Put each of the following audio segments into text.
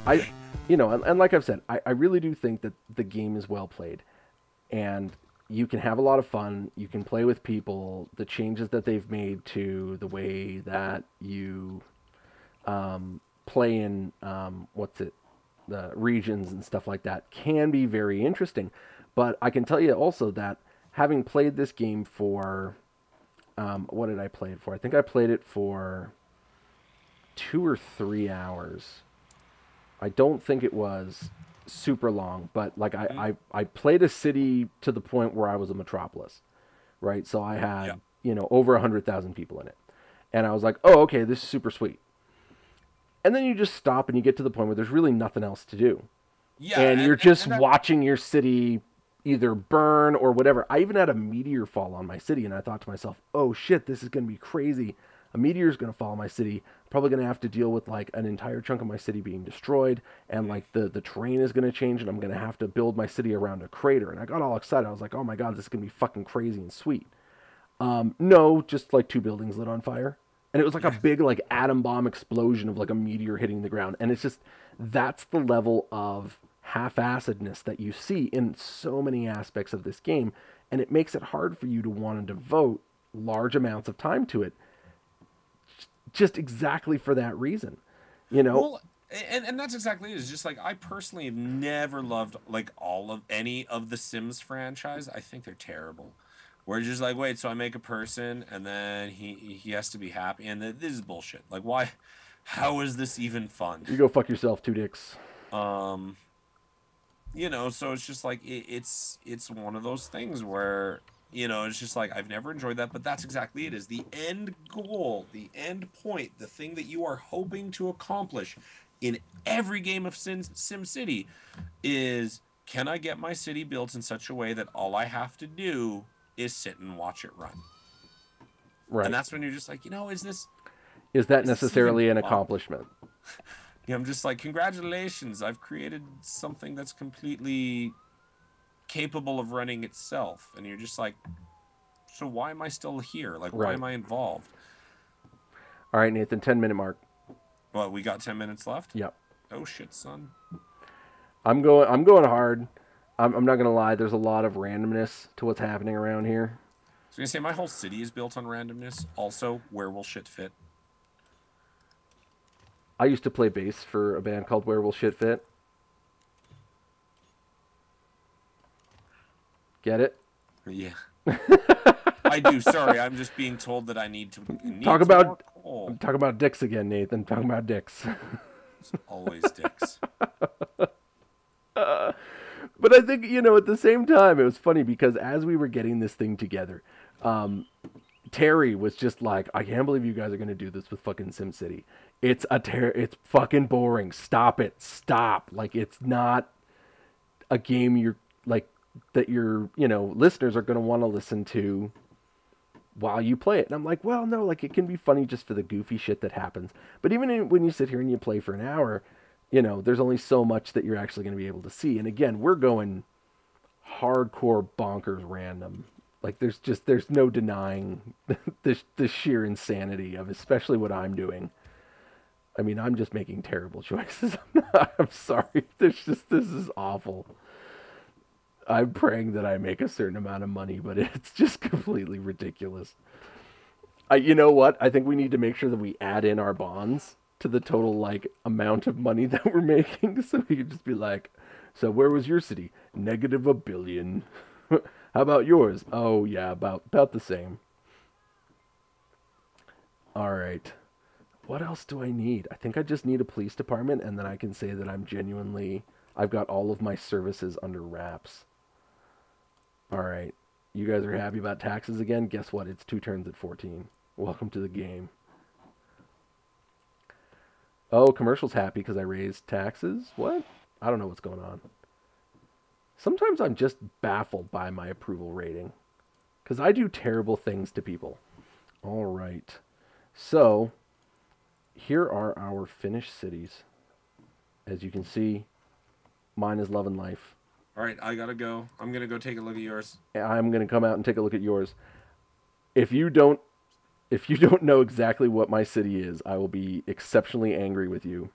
I, and like I've said, I really do think that the game is well played, and you can have a lot of fun. You can play with people. The changes that they've made to the way that you play in the regions and stuff like that can be very interesting. But I can tell you also that having played this game for what did I play it for? I think I played it for 2 or 3 hours. I don't think it was super long, but like I played a city to the point where I was a metropolis, right? So I Yeah. had, over 100,000 people in it. And I was like, oh, okay, this is super sweet. And then you just stop and you get to the point where there's really nothing else to do. Yeah, And you're just and that watching your city either burn or whatever. I even had a meteor fall on my city, and I thought to myself, oh shit, this is going to be crazy. A meteor is going to fall on my city. Probably going to have to deal with like an entire chunk of my city being destroyed, and like the terrain is going to change, and I'm going to have to build my city around a crater. And I got all excited. I was like, oh my god, this is going to be fucking crazy and sweet. No, just like two buildings lit on fire. And it was like a yeah. big like atom bomb explosion of like a meteor hitting the ground. And it's just that's the level of half-assedness that you see in so many aspects of this game, and it makes it hard for you to want to devote large amounts of time to it just exactly for that reason. You know? Well, and that's exactly it. It's just like I personally have never loved like all of any of the Sims franchise. I think they're terrible. We're just like, wait, so I make a person and then he has to be happy, and this is bullshit. Like, why? How is this even fun? You go fuck yourself, two dicks. Um, so it's just like it's one of those things where it's just like I've never enjoyed that, but that's exactly it. Is the end goal, the end point, the thing that you are hoping to accomplish in every game of SimCity is, can I get my city built in such a way that all I have to do is sit and watch it run? And Right. that's when you're just like, Is that is this even necessarily an fun? accomplishment? Yeah, I'm just like, congratulations, I've created something that's completely capable of running itself. And you're just like, so why am I still here? Like, why Right. am I involved? All right, Nathan, 10-minute mark. Well, we got 10 minutes left? Yep. Oh, shit, son. I'm going hard. I'm not gonna lie. There's a lot of randomness to what's happening around here. So you say my whole city is built on randomness. Also, where will shit fit? I used to play bass for a band called Where Will Shit Fit. Get it? Yeah. I do. Sorry, I'm just being told that I need to. It needs Talk more about coal. I'm talking about dicks again, Nathan. Talking about dicks. It's always dicks. But I think, at the same time, it was funny because as we were getting this thing together, Terry was just like, I can't believe you guys are going to do this with fucking SimCity. It's fucking boring. Stop it. Stop. Like, it's not a game you're like that your, listeners are going to want to listen to while you play it. And I'm like, well, no, like it can be funny just for the goofy shit that happens. But even when you sit here and you play for an hour, there's only so much that you're actually going to be able to see. And again, we're going hardcore bonkers random. Like there's no denying the sheer insanity of especially what I'm doing. I mean, I'm just making terrible choices. I'm sorry. This is awful. I'm praying that I make a certain amount of money, but it's just completely ridiculous. You know what? I think we need to make sure that we add in our bonds to the total like amount of money that we're making, so we could just be like, so where was your city? Negative $1 billion. How about yours? Oh yeah, about the same. All right. What else do I need? I think I just need a police department, and then I can say that I've got all of my services under wraps. All right. You guys are happy about taxes again? Guess what? It's 2 turns at 14. Welcome to the game. Oh, commercial's happy because I raised taxes? What? I don't know what's going on. Sometimes I'm just baffled by my approval rating, because I do terrible things to people. All right. So, here are our finished cities. As you can see, mine is Love and Life. All right, I gotta go. I'm gonna go take a look at yours. I'm going to come out and take a look at yours. If you don't know exactly what my city is, I will be exceptionally angry with you.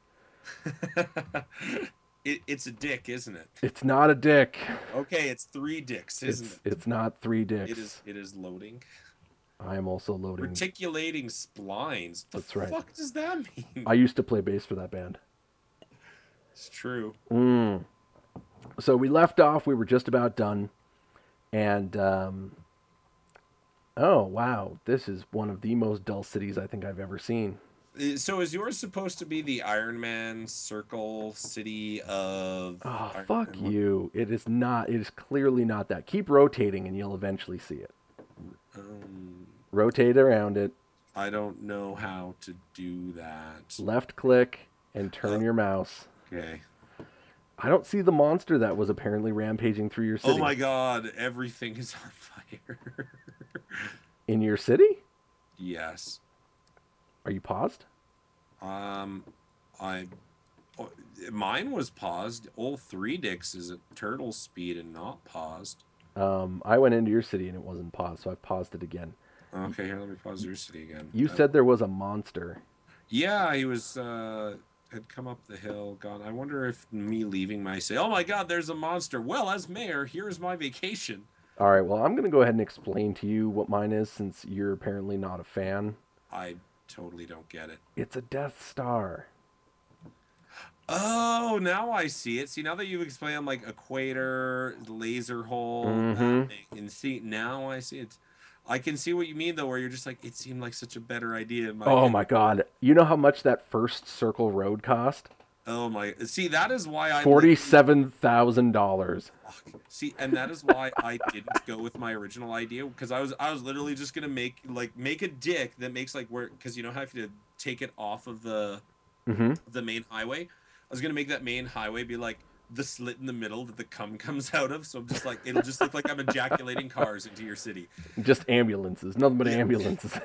It's a dick, isn't it? It's not a dick. Okay, it's 3 dicks, isn't it? It's not 3 dicks. It is loading. I am also loading. Reticulating splines. What That's the right. fuck does that mean? I used to play bass for that band. It's true. So we left off. We were just about done, and oh wow, this is one of the most dull cities I think I've ever seen. So is yours supposed to be the Iron Man circle city of... Oh, Iron fuck Man? you. It is not. It is clearly not that. Keep rotating and you'll eventually see it. Rotate around it. I don't know how to do that. Left click and turn your mouse. Okay. I don't see the monster that was apparently rampaging through your city. Oh my god, everything is on fire. In your city? Yes. Are you paused? Mine was paused. All 3 dicks is at turtle speed and not paused. I went into your city and it wasn't paused, so I've paused it again. Okay, here, let me pause your city again. You said there was a monster. Yeah, he was, had come up the hill, gone. I wonder if me leaving my city... Oh my god, there's a monster. Well, as mayor, here's my vacation. All right, well, I'm going to go ahead and explain to you what mine is since you're apparently not a fan. I totally don't get it. It's a Death Star. Oh, now I see it. See, now that you've explained, I'm like equator, laser hole, and see, now I see it. I can see what you mean, though, where you're just like, it seemed like such a better idea. In my Oh, head. my God. You know how much that first circle road cost? Oh, my. See, that is why I... $47,000. See, and that is why I didn't go with my original idea, because I was literally just going to make a dick that makes, like, where... Because you know how you have to take it off of the main highway? I was going to make that main highway be, like, the slit in the middle that the cum comes out of, so I'm just like, it'll just look like I'm ejaculating cars into your city. Just ambulances. Nothing but ambulances.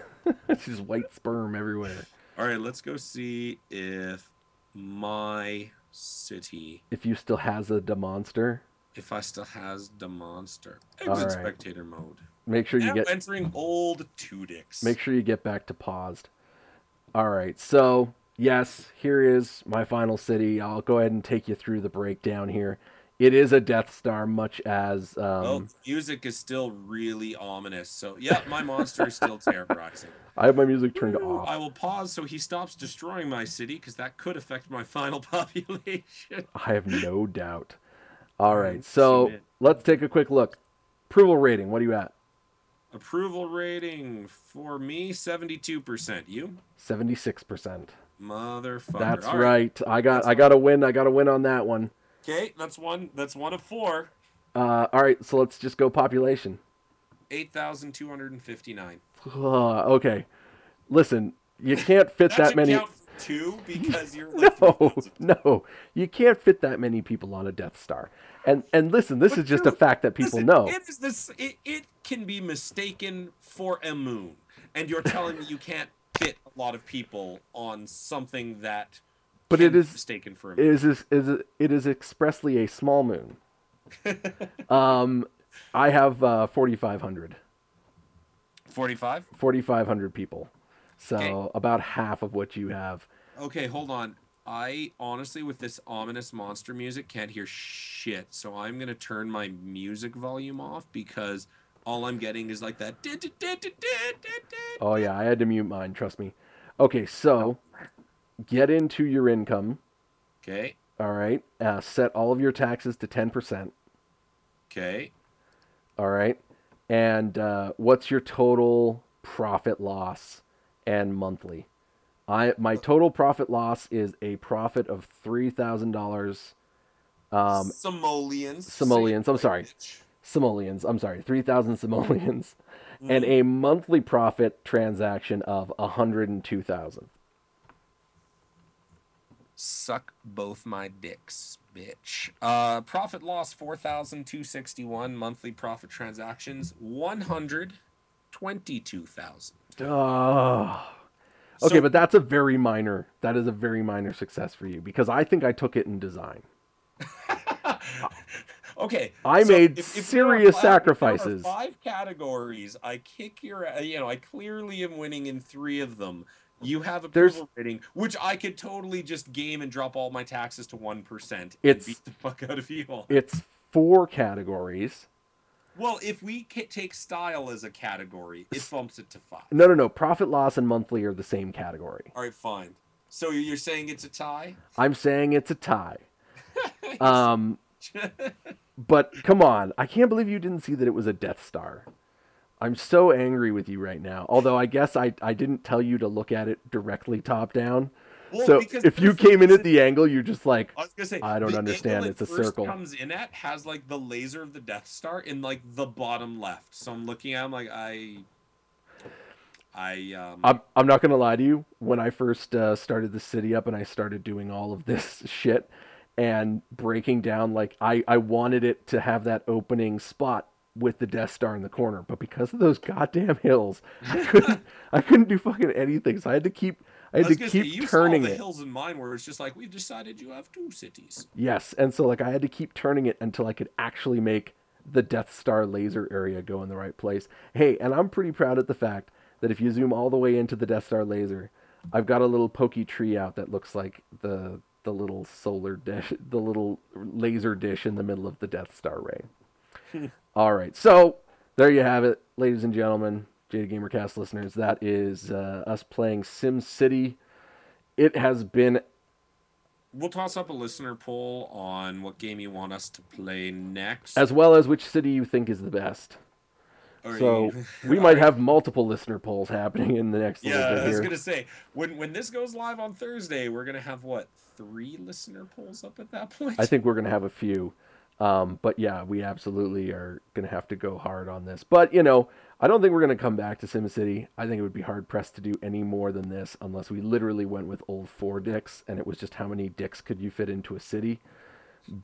It's just white sperm everywhere. All right, let's go see if my city... If you still has a monster. If I still has the monster. Exit spectator mode. Make sure you get... entering old 2 dicks. Make sure you get back to paused. All right, so... Yes, here is my final city. I'll go ahead and take you through the breakdown here. It is a Death Star, much as... Oh, music is still really ominous. So, yeah, my monster is still terrorizing. I have my music turned off. I will pause so he stops destroying my city, because that could affect my final population. I have no doubt. All right, so let's take a quick look. Approval rating, what are you at? Approval rating for me, 72%. You? 76%. Motherfucker. That's right. I got a win. I got a win on that one. Okay, that's one of 4. All right, so let's just go population. 8,259. Okay. Listen, you can't fit that many. Count for 2 because you're like no. You can't fit that many people on a Death Star. And listen, this is just a fact that people know. It can be mistaken for a moon, and you're telling me you can't fit a lot of people on something that but it is mistaken for a moon. It is expressly a small moon. I have 4,500. 45? 4,500 people. So Okay. about half of what you have. Okay, hold on. I honestly, with this ominous monster music, can't hear shit. So I'm going to turn my music volume off because all I'm getting is like that. Oh, yeah, I had to mute mine, trust me. Okay, so get into your income. Okay. All right. Set all of your taxes to 10%. Okay. All right. And what's your total profit loss and monthly? My total profit loss is a profit of $3,000. Simoleons. I'm sorry. Simoleons. I'm sorry. 3,000 simoleons. And a monthly profit transaction of 102,000. Suck both my dicks, bitch. Profit loss 4,261. Monthly profit transactions 122,000. Okay, but that's a very minor. That is a very minor success for you because I think I took it in design. Okay, I made serious sacrifices. If there are 5 categories. I kick your. I clearly am winning in 3 of them. You have There's approval rating, which I could totally just game and drop all my taxes to 1% and it's beat the fuck out of you all. it's 4 categories. Well, if we take style as a category, it bumps it to 5. No. Profit, loss, and monthly are the same category. All right, fine. So you're saying it's a tie? I'm saying it's a tie. But come on, I can't believe you didn't see that it was a Death Star. I'm so angry with you right now. Although I guess I didn't tell you to look at it directly top down. Well, so if you came in at the angle, you're just like, I was gonna say, I don't understand. It's a circle. Comes in at has like the laser of the Death Star in like the bottom left. So I'm looking at him like I'm not gonna lie to you. When I first started the city up and I started doing all of this shit and breaking down, like I wanted it to have that opening spot with the Death Star in the corner, but because of those goddamn hills, I couldn't do fucking anything. So I had to keep turning the it. Hills in mine where it's just like, we've decided you have 2 cities. Yes, and so like I had to keep turning it until I could actually make the Death Star laser area go in the right place. Hey, and I'm pretty proud of the fact that if you zoom all the way into the Death Star laser, I've got a little pokey tree out that looks like the little solar dish, the little laser dish in the middle of the Death Star ray. All right, so there you have it, ladies and gentlemen, Jada Gamercast listeners. That is us playing SimCity. It has been... We'll toss up a listener poll on what game you want us to play next. As well as which city you think is the best. So we might have multiple listener polls happening in the next little bit here. I was going to say, when this goes live on Thursday, we're going to have, 3 listener polls up at that point? I think we're going to have a few. But yeah, we absolutely are going to have to go hard on this. But, I don't think we're going to come back to SimCity. I think it would be hard-pressed to do any more than this unless we literally went with old 4 dicks, and it was just how many dicks could you fit into a city.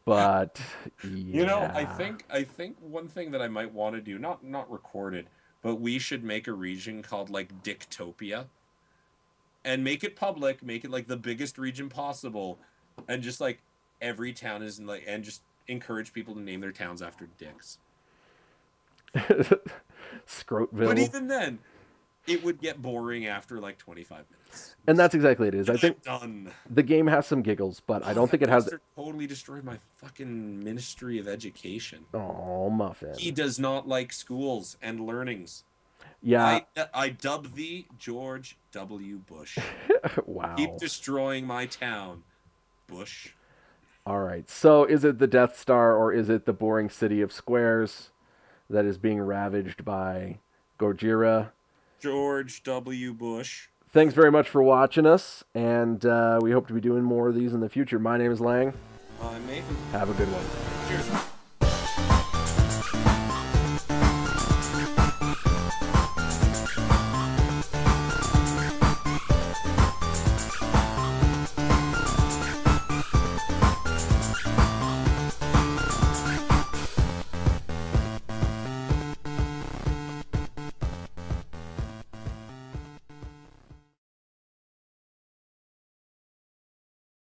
But, yeah. I think one thing that I might want to do, not recorded, but we should make a region called, Dicktopia. And make it public, make it, the biggest region possible, and just, every town is, and just encourage people to name their towns after dicks. Scroatville. But even then, it would get boring after 25 minutes. And that's exactly it is. I think done. The game has some giggles, but I don't think it has... Totally destroyed my fucking Ministry of Education. Oh, Muffin. He does not like schools and learnings. Yeah. I dub thee George W. Bush. Wow. Keep destroying my town, Bush. All right. So is it the Death Star or is it the boring city of squares that is being ravaged by Gojira? George W. Bush. Thanks very much for watching us, and we hope to be doing more of these in the future. My name is Lang. I'm Nathan. Have a good one. Cheers.